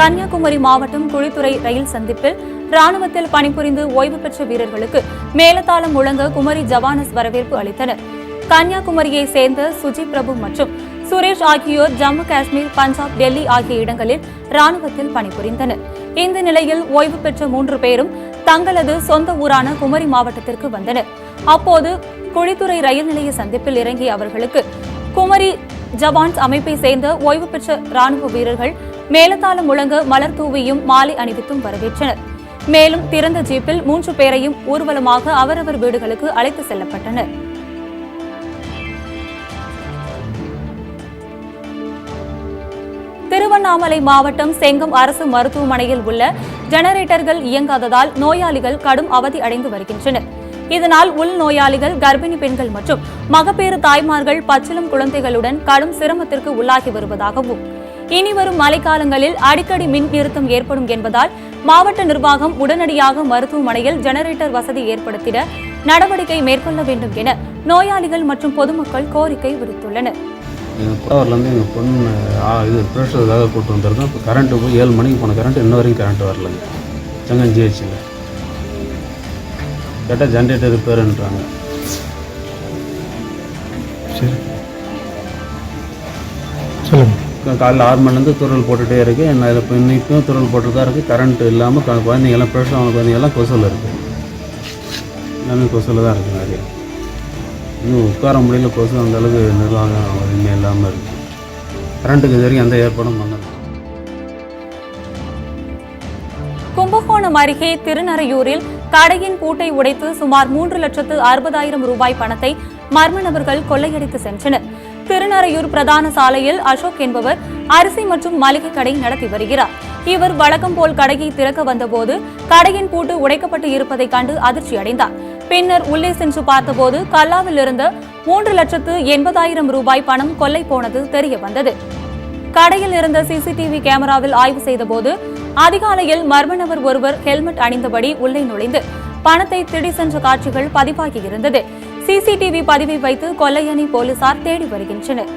கன்னியாகுமரி மாவட்டம் குழித்துறை ரயில் சந்திப்பில் ராணுவத்தில் பணிபுரிந்து ஓய்வு பெற்ற வீரர்களுக்கு மேலதாளம் முழங்க குமரி ஜவானஸ் வரவேற்பு அளித்தனர். கன்னியாகுமரியை சேர்ந்த சுஜி பிரபு மற்றும் சுரேஷ் ஆகியோர் ஜம்மு காஷ்மீர், பஞ்சாப், டெல்லி ஆகிய இடங்களில் ராணுவத்தில் பணிபுரிந்தனர். இந்த நிலையில் ஓய்வு பெற்ற 3 பேரும் தங்களது சொந்த ஊரான குமரி மாவட்டத்திற்கு வந்தனர். அப்போது குழித்துறை ரயில் நிலைய சந்திப்பில் இறங்கிய அவர்களுக்கு குமரி ஜவான்ஸ் அமைப்பை சேர்ந்த ஓய்வு பெற்ற ராணுவ வீரர்கள் மேலதாளம் முழங்க மலர் தூவியும் மாலை அணிவித்தும் வரவேற்றனர். மேலும் திறந்த ஜீப்பில் 3 பேரையும் ஊர்வலமாக அவரவர் வீடுகளுக்கு அழைத்து செல்லப்பட்டனர். திருவண்ணாமலை மாவட்டம் செங்கம் அரசு மருத்துவமனையில் உள்ள ஜெனரேட்டர்கள் இயங்காததால் நோயாளிகள் கடும் அவதி அடைந்து வருகின்றனர். இதனால் உள் நோயாளிகள், கர்ப்பிணி பெண்கள் மற்றும் மகப்பேறு தாய்மார்கள் பச்சிளம் குழந்தைகளுடன் கடும் சிரமத்திற்கு உள்ளாகி வருவதாகவும், இனிவரும் மழைக்காலங்களில் அடிக்கடி மின் நிறுத்தம் ஏற்படும் என்பதால் மாவட்ட நிர்வாகம் உடனடியாக மருத்துவமனையில் ஜெனரேட்டர் வசதி ஏற்படுத்திட நடவடிக்கை மேற்கொள்ள வேண்டும் என நோயாளிகள் மற்றும் பொதுமக்கள் கோரிக்கை விடுத்துள்ளனர். புறவரிலேருந்து எங்கள் பொண்ணு ப்ரெஷருக்காக கூப்பிட்டு வந்திருக்கோம். இப்போ கரண்ட்டு போய் 7 மணிக்கு போன கரண்ட்டு இன்ன வரைக்கும் கரண்ட் வரலங்க. செங்கன் ஜிஹெச்சில் கேட்டால் ஜென்ரேட்டர் ரிப்பேருன்றாங்க. சரி சொல்லுங்கள். காலையில் 6 மணிலேருந்து துருவல் போட்டுகிட்டே இருக்குது. என்ன இப்போ இன்னைக்கும் துருவல் போட்டு தான் இருக்குது. கரண்ட் இல்லாமல் குழந்தைங்கெல்லாம் ப்ரெஷர் ஆன குழந்தைங்கெல்லாம் கொசுவில் இருக்குது. எல்லாமே கொசுவில் தான் இருக்குது. நிறைய இன்னும் உட்கார முடியல. கொசு அந்தளவுக்கு நிர்வாகம் எதுவுமே இல்லாமல் இருக்குது. கரண்ட்டுக்கு இது வரைக்கும் எந்த ஏற்பாடும் பண்ணல. கும்பகோணம் அருகே திருநறையூரில் கடையின் பூட்டை உடைத்து சுமார் 3,60,000 ரூபாய் பணத்தை மர்ம நபர்கள் கொள்ளையடித்து சென்றனர். திருநறையூர் பிரதான சாலையில் அசோக் என்பவர் அரிசி மற்றும் மளிகை கடை நடத்தி வருகிறார். இவர் வழக்கம் போல் கடையை திறக்க வந்தபோது கடையின் பூட்டு உடைக்கப்பட்டு இருப்பதை கண்டு அதிர்ச்சி அடைந்தார். பின்னர் உள்ளே சென்று பார்த்தபோது கல்லாவில் இருந்த 3,80,000 ரூபாய் பணம் கொள்ளை போனது தெரிய வந்தது. கடையில் இருந்த சிசிடிவி கேமராவில் ஆய்வு செய்தபோது அதிகாலையில் மர்ம நபர் ஒருவர் ஹெல்மெட் அணிந்தபடி உள்ளே நுழைந்து பணத்தை திருடி சென்ற காட்சிகள் பதிவாகியிருந்தது. சிசிடிவி பதிவை வைத்து கொள்ளையணி போலீசார் தேடி வருகின்றனர்.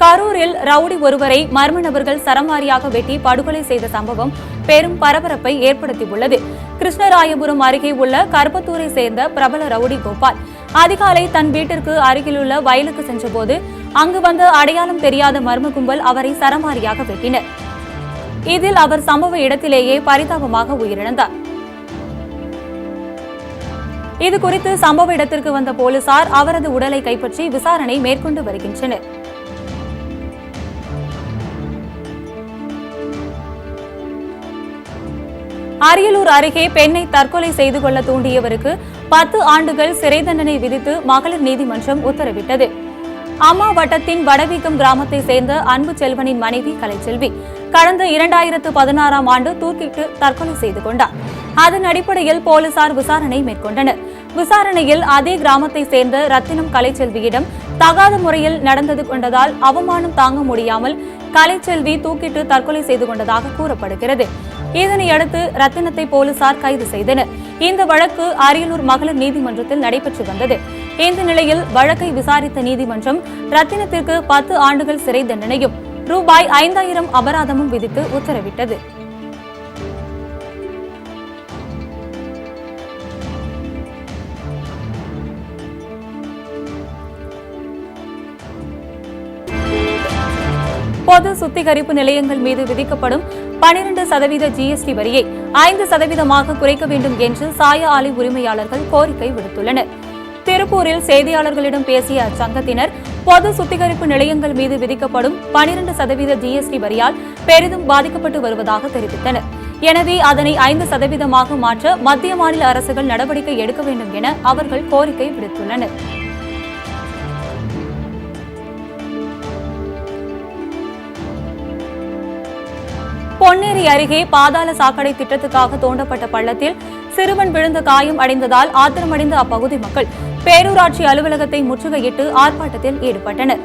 கரூரில் ரவுடி ஒருவரை மர்ம நபர்கள் சரமாரியாக வெட்டி படுகொலை செய்த சம்பவம் பெரும் பரபரப்பை ஏற்படுத்தியுள்ளது. கிருஷ்ணராயபுரம் அருகே உள்ள கருப்பத்தூரை சேர்ந்த பிரபல ரவுடி கோபால் அதிகாலை தன் வீட்டிற்கு அருகிலுள்ள வயலுக்கு சென்றபோது அங்கு வந்த அடையாளம் தெரியாத மர்ம கும்பல் அவரை சரமாரியாக வெட்டினர். இதில் அவர் சம்பவ இடத்திலேயே பரிதாபமாக உயிரிழந்தார். இதுகுறித்து சம்பவ இடத்திற்கு வந்த போலீசார் அவரது உடலை கைப்பற்றி விசாரணை மேற்கொண்டு வருகின்றனர். அரியலூர் அருகே பெண்ணை தற்கொலை செய்து கொள்ள தூண்டியவருக்கு 10 ஆண்டுகள் சிறை தண்டனை விதித்து மகளிர் நீதிமன்றம் உத்தரவிட்டது. அம்மா வட்டத்தின் வடவீக்கம் கிராமத்தை சேர்ந்த அன்பு செல்வனின் மனைவி கலைச்செல்வி கடந்த 2016ஆம் ஆண்டு தூக்கிட்டு தற்கொலை செய்து கொண்டார். அதன் அடிப்படையில் போலீசார் விசாரணை மேற்கொண்டனர். விசாரணையில் அதே கிராமத்தை சேர்ந்த ரத்தினம் கலைச்செல்வியிடம் தகாத முறையில் நடந்தது கொண்டதால் அவமானம் தாங்க முடியாமல் கலைச்செல்வி தூக்கிட்டு தற்கொலை செய்து கொண்டதாக கூறப்படுகிறது. இதனையடுத்து ரத்தினத்தை போலீசார் கைது செய்தனர். இந்த வழக்கு அரியலூர் மகளிர் நீதிமன்றத்தில் நடைபெற்று வந்தது. இந்த நிலையில் வழக்கை விசாரித்த நீதிமன்றம் ரத்தினத்திற்கு 10 ஆண்டுகள் சிறை தண்டனையும் ரூபாய் 5,000 அபராதமும் விதித்து உத்தரவிட்டது. பொது சுத்திகரிப்பு நிலையங்கள் மீது விதிக்கப்படும் 12% ஜிஎஸ்டி வரியை 5% குறைக்க வேண்டும் என்று சாய ஆலை உரிமையாளர்கள் கோரிக்கை விடுத்துள்ளனர். திருப்பூரில் செய்தியாளர்களிடம் பேசிய அச்சங்கத்தினர் பொது சுத்திகரிப்பு நிலையங்கள் மீது விதிக்கப்படும் 12% ஜிஎஸ்டி வரியால் பெரிதும் பாதிக்கப்பட்டு வருவதாக தெரிவித்தனர். எனவே அதனை 5% மாற்ற மத்திய மாநில அரசுகள் நடவடிக்கை எடுக்க வேண்டும் என அவர்கள் கோரிக்கை விடுத்துள்ளனர். பொன்னேரி அருகே பாதாள சாக்கடை திட்டத்துக்காக தோண்டப்பட்ட பள்ளத்தில் சிறுவன் விழுந்த காயம் அடைந்ததால் ஆத்திரமடைந்த அப்பகுதி மக்கள் பேரூராட்சி அலுவலகத்தை முற்றுகையிட்டு ஆர்ப்பாட்டத்தில் ஈடுபட்டனர்.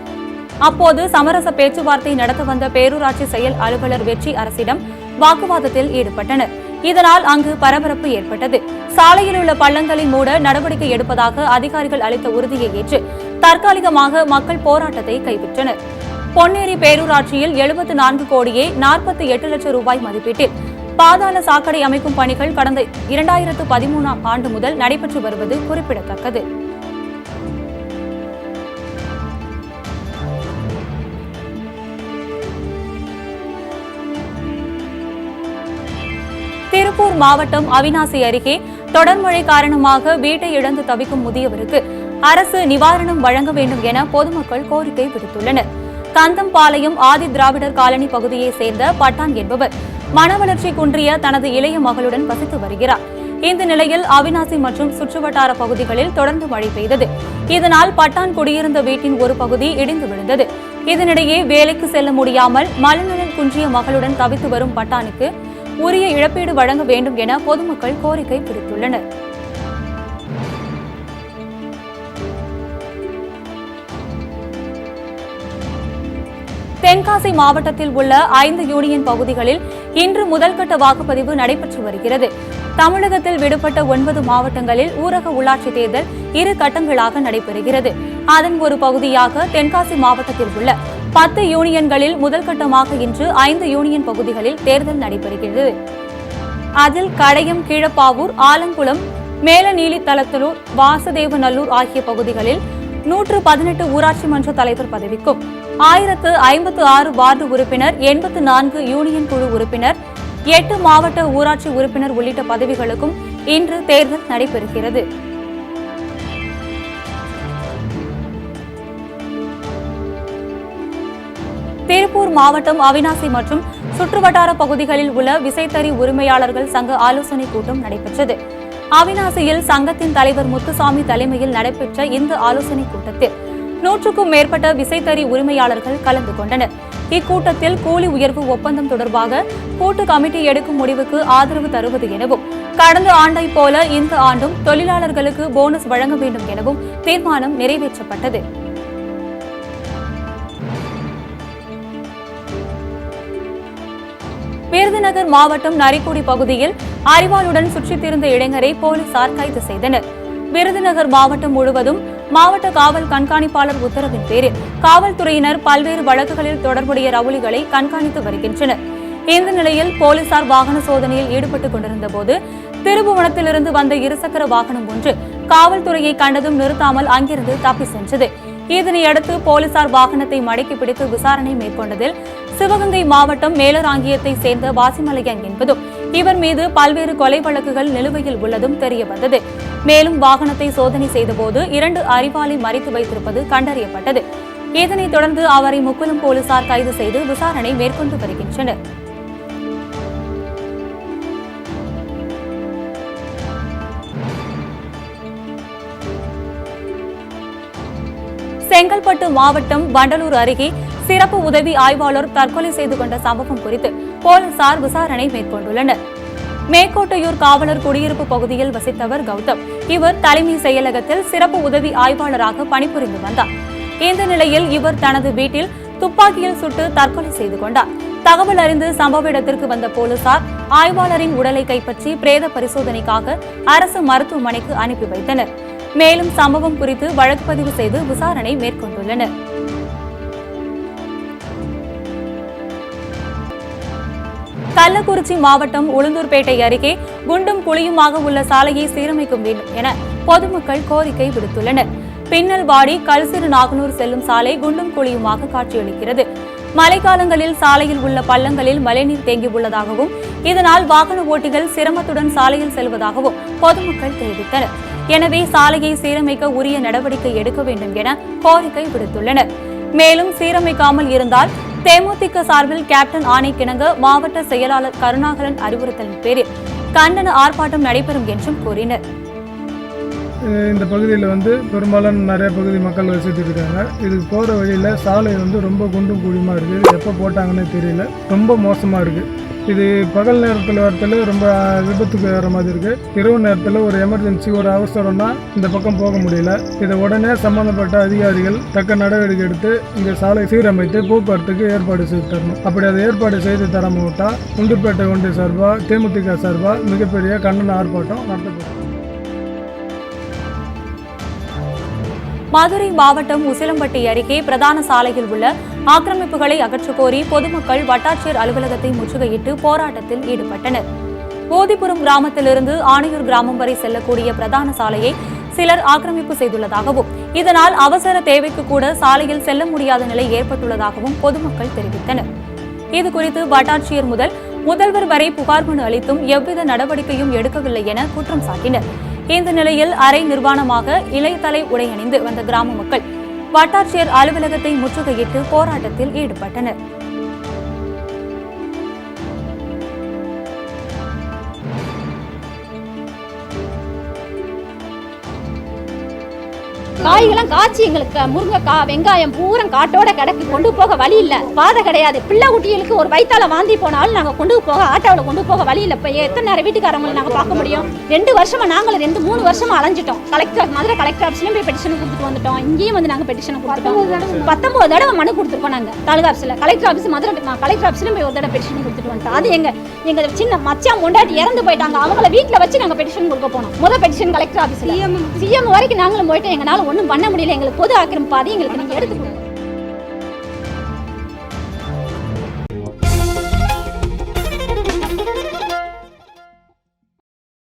அப்போது சமரச பேச்சுவார்த்தை நடத்த வந்த பேரூராட்சி செயல் அலுவலர் வெற்றி அரசிடம் வாக்குவாதத்தில் ஈடுபட்டனர். இதனால் அங்கு பரபரப்பு ஏற்பட்டது. சாலையில் உள்ள பள்ளங்களை மூட நடவடிக்கை எடுப்பதாக அதிகாரிகள் அளித்த உறுதியை ஏற்று தற்காலிகமாக மக்கள் போராட்டத்தை கைவிட்டனர். பொன்னேரி பேரூராட்சியில் 74 கோடியே 48 லட்சம் ரூபாய் மதிப்பீட்டில் பாதாள சாக்கடை அமைக்கும் பணிகள் கடந்த 2013ஆம் ஆண்டு முதல் நடைபெற்று வருவது குறிப்பிடத்தக்கது. திருப்பூர் மாவட்டம் அவிநாசி அருகே தொடர் மழை காரணமாக வீட்டை இழந்து தவிக்கும் முதியவருக்கு அரசு நிவாரணம் வழங்க வேண்டும் என பொதுமக்கள் கோரிக்கை விடுத்துள்ளனர். கந்தம்பாளையம் ஆதி திராவிடர் காலனி பகுதியைச் சேர்ந்த பட்டான் என்பவர் மனவளர்ச்சி குன்றிய தனது இளைய மகளுடன் வசித்து வருகிறார். இந்த நிலையில் அவிநாசி மற்றும் சுற்றுவட்டார பகுதிகளில் தொடர்ந்து மழை பெய்தது. இதனால் பட்டான் குடியிருந்த வீட்டின் ஒரு பகுதி இடிந்து விழுந்தது. இதனிடையே வேலைக்கு செல்ல முடியாமல் மனநலன் குன்றிய மகளுடன் தவித்து வரும் பட்டானுக்கு உரிய இழப்பீடு வழங்க வேண்டும் என பொதுமக்கள் கோரிக்கை விடுத்துள்ளனர். தென்காசி மாவட்டத்தில் உள்ள 5 யூனியன் பகுதிகளில் இன்று முதல்கட்ட வாக்குப்பதிவு நடைபெற்று வருகிறது. தமிழகத்தில் விடுபட்ட 9 மாவட்டங்களில் ஊரக உள்ளாட்சி தேர்தல் 2 கட்டங்களாக நடைபெறுகிறது. அதன் ஒரு பகுதியாக தென்காசி மாவட்டத்தில் உள்ள 10 யூனியன்களில் முதல்கட்டமாக இன்று 5 யூனியன் பகுதிகளில் தேர்தல் நடைபெறுகிறது. அதில் கடையம், கீழப்பாவூர், ஆலங்குளம், மேலநீலித்தலத்தலூர், வாசுதேவநல்லூர் ஆகிய பகுதிகளில் 118 ஊராட்சி மன்ற தலைவர் பதவிக்கும் 1056 வார்டு உறுப்பினர், 84 யூனியன் குழு உறுப்பினர், 8 மாவட்ட ஊராட்சி உறுப்பினர் உள்ளிட்ட பதவிகளுக்கும் இன்று தேர்தல் நடைபெறுகிறது. திருப்பூர் மாவட்டம் அவிநாசி மற்றும் சுற்றுவட்டார பகுதிகளில் உள்ள விசைத்தறி உரிமையாளர்கள் சங்க ஆலோசனைக் கூட்டம் நடைபெற்றது. அவிநாசியில் சங்கத்தின் தலைவர் முத்துசாமி தலைமையில் நடைபெற்ற இந்த ஆலோசனைக் கூட்டத்தில் 100க்கும் மேற்பட்ட விசைத்தறி உரிமையாளர்கள் கலந்து கொண்டனர். இக்கூட்டத்தில் கூலி உயர்வு ஒப்பந்தம் தொடர்பாக கூட்டு கமிட்டி எடுக்கும் முடிவுக்கு ஆதரவு தருவது எனவும், கடந்த ஆண்டை போல இந்த ஆண்டும் தொழிலாளர்களுக்கு போனஸ் வழங்க வேண்டும் எனவும் தீர்மானம் நிறைவேற்றப்பட்டது. விருதுநகர் மாவட்டம் நரிக்குடி பகுதியில் அரிவாளுடன் சுற்றித் திரிந்த இளைஞரை போலீசார் கைது செய்தனர். விருதுநகர் மாவட்டம் முழுவதும் மாவட்ட காவல் கண்காணிப்பாளர் உத்தரவின் பேரில் காவல்துறையினர் பல்வேறு வழக்குகளில் தொடர்புடைய ரவுடிகளை கண்காணித்து வருகின்றனர். இந்த நிலையில் போலீசார் வாகன சோதனையில் ஈடுபட்டுக் கொண்டிருந்த போது திருபுவனத்திலிருந்து வந்த இருசக்கர வாகனம் ஒன்று காவல்துறையை கண்டதும் நிறுத்தாமல் அங்கிருந்து தப்பி சென்றது. இதனையடுத்து போலீசார் வாகனத்தை மடக்கி பிடித்து விசாரணை மேற்கொண்டதில் சிவகங்கை மாவட்டம் மேலராங்கியத்தை சேர்ந்த வாசிமலையன் என்பதும், இவர் மீது பல்வேறு கொலை வழக்குகள் நிலுவையில் உள்ளதும் தெரியவந்தது. மேலும் வாகனத்தை சோதனை செய்தபோது 2 அரிவாளை மறைத்து வைத்திருப்பது கண்டறியப்பட்டது. இதனைத் தொடர்ந்து அவரை முக்குளம் போலீசார் கைது செய்து விசாரணை மேற்கொண்டு வருகின்றனர். செங்கல்பட்டு மாவட்டம் வண்டலூர் அருகே சிறப்பு உதவி ஆய்வாளர் தற்கொலை செய்து கொண்ட சம்பவம் குறித்து போலீசார் விசாரணை மேற்கொண்டுள்ளனர். மேக்கோட்டையூர் காவலர் குடியிருப்பு பகுதியில் வசித்தவர் கௌதம். இவர் தலைமை செயலகத்தில் சிறப்பு உதவி ஆய்வாளராக பணிபுரிந்து வந்தார். இந்த நிலையில் இவர் தனது வீட்டில் துப்பாக்கியில் சுட்டு தற்கொலை செய்து கொண்டார். தகவல் அறிந்து சம்பவ இடத்திற்கு வந்த போலீசார் ஆய்வாளரின் உடலை கைப்பற்றி பிரேத பரிசோதனைக்காக அரசு மருத்துவமனைக்கு அனுப்பி வைத்தனர். மேலும் சம்பவம் குறித்து வழக்கு பதிவு செய்து விசாரணை மேற்கொண்டுள்ளனர். கள்ளக்குறிச்சி மாவட்டம் உளுந்தூர்பேட்டை அருகே குண்டும் குழியுமாக உள்ள சாலையை சீரமைக்க வேண்டும் என பொதுமக்கள் கோரிக்கை விடுத்துள்ளனர். பின்னல்வாடி கல்சிறு நாகனூர் செல்லும் சாலை குண்டும் குழியுமாக காட்சியளிக்கிறது. மழைக்காலங்களில் சாலையில் உள்ள பள்ளங்களில் மழைநீர் தேங்கியுள்ளதாகவும், இதனால் வாகன ஓட்டிகள் சிரமத்துடன் சாலையில் செல்வதாகவும் பொதுமக்கள் தெரிவித்தனர். எனவே சாலையை சீரமைக்க உரிய நடவடிக்கை எடுக்க வேண்டும் என கோரிக்கை விடுத்துள்ளனர். மேலும் சீரமைக்காமல் இருந்தால் தேமுதிக சார்பில் கேப்டன் ஆணைக்கிணங்க மாவட்ட செயலாளர் கருணாகரன் அறிவுறுத்தலின் பேரில் கண்டன ஆர்ப்பாட்டம் நடைபெறும் என்றும் கூறினர். இந்த பகுதியில் பெரும்பாலான நிறைய பகுதி மக்கள் வசித்து இருக்காங்க. இதுக்கு போகிற வழியில் சாலை ரொம்ப குண்டும் குழியுமாக இருக்குது. எப்போ போட்டாங்கன்னே தெரியல. ரொம்ப மோசமாக இருக்குது. இது பகல் நேரத்தில் வரத்துல ரொம்ப விபத்துக்கு வர மாதிரி இருக்குது. இரவு நேரத்தில் ஒரு எமர்ஜென்சி ஒரு அவசரம்னா இந்த பக்கம் போக முடியல. இதை உடனே சம்பந்தப்பட்ட அதிகாரிகள் தக்க நடவடிக்கை எடுத்து இந்த சாலை சீரமைத்து போக்குவரத்துக்கு ஏற்பாடு செய்து தரணும். அப்படி அதை ஏற்பாடு செய்து தராம விட்டால் குண்டுப்பேட்டை ஒன்றிய சார்பாக தேமுதிக சார்பாக மிகப்பெரிய கண்டன ஆர்ப்பாட்டம் நடத்தப்படும். மதுரை மாவட்டம் உசிலம்பட்டி அருகே பிரதான சாலையில் உள்ள ஆக்கிரமிப்புகளை அகற்றக் கோரி பொதுமக்கள் வட்டாட்சியர் அலுவலகத்தை முற்றுகையிட்டு போராட்டத்தில் ஈடுபட்டனர். போதிபுரம் கிராமத்திலிருந்து ஆணையூர் கிராமம் வரை செல்லக்கூடிய பிரதான சாலையை சிலர் ஆக்கிரமிப்பு செய்துள்ளதாகவும் இதனால் அவசர தேவைக்கு கூட சாலையில் செல்ல முடியாத நிலை ஏற்பட்டுள்ளதாகவும் பொதுமக்கள் தெரிவித்தனர். இதுகுறித்து வட்டாட்சியர் முதல் முதல்வர் வரை புகார் மனு அளித்தும் எவ்வித நடவடிக்கையும் எடுக்கவில்லை என குற்றம் சாட்டினர். இந்த நிலையில் அரை நிர்வாணமாக இலைத்தலை உடையணிந்து வந்த கிராம மக்கள் வட்டாட்சியர் அலுவலகத்தை முற்றுகையிட்டு போராட்டத்தில் ஈடுபட்டனர். காய்கெல்லாம் காய்ச்சி எங்களுக்கு முருங்கைக்காய் வெங்காயம் பூரம் காட்டோட கிடக்கு, கொண்டு போக வழி இல்ல, பாதை கிடையாது. பிள்ளை குட்டிகளுக்கு ஒரு வயிற்றால வாந்தி போனாலும் நாங்க கொண்டு போக ஆட்டோவில் கொண்டு போக வழி இல்லை. இப்போ எத்தனை நேரம் வீட்டுக்காரங்களை நாங்கள் பார்க்க முடியும்? 2 வருஷமா நாங்களும் 2-3 வருஷமா அலைஞ்சிட்டோம். மதுரை கலெக்டர் ஆஃபீஸ்லயும் போய் பெட்டிஷன் கொடுத்துட்டு வந்துட்டோம். இங்கேயும் வந்து நாங்கள் பெட்டிஷன் கொடுத்துட்டோம். 19 தடவை மனு கொடுத்துருக்கோம். நாங்கள் தாலுகா ஆஃபீஸில் கலெக்டர் ஆஃபீஸ் மதுரை கலெக்டர் ஆஃபீஸ்லயும் போய் ஒரு தடவை பெட்டிஷன் கொடுத்துட்டு வந்துட்டோம். அது எங்க சின்ன மச்சான் கொண்டாடி இறந்து போயிட்டாங்க. அவங்கள வீட்டில் வச்சு நாங்கள் பெட்டிஷன் கொடுக்க போனோம். முதல் பெட்டிஷன் கலெக்டர் ஆஃபீஸில் சிஎம் வரைக்கும் நாங்களும் போயிட்டு எங்களால் ஒன்றும் பண்ண முடியல. எங்களுக்கு பொது ஆக்கிரமிப்பு பாதி எங்களுக்கு நீங்கள் எடுத்துக்கணும்.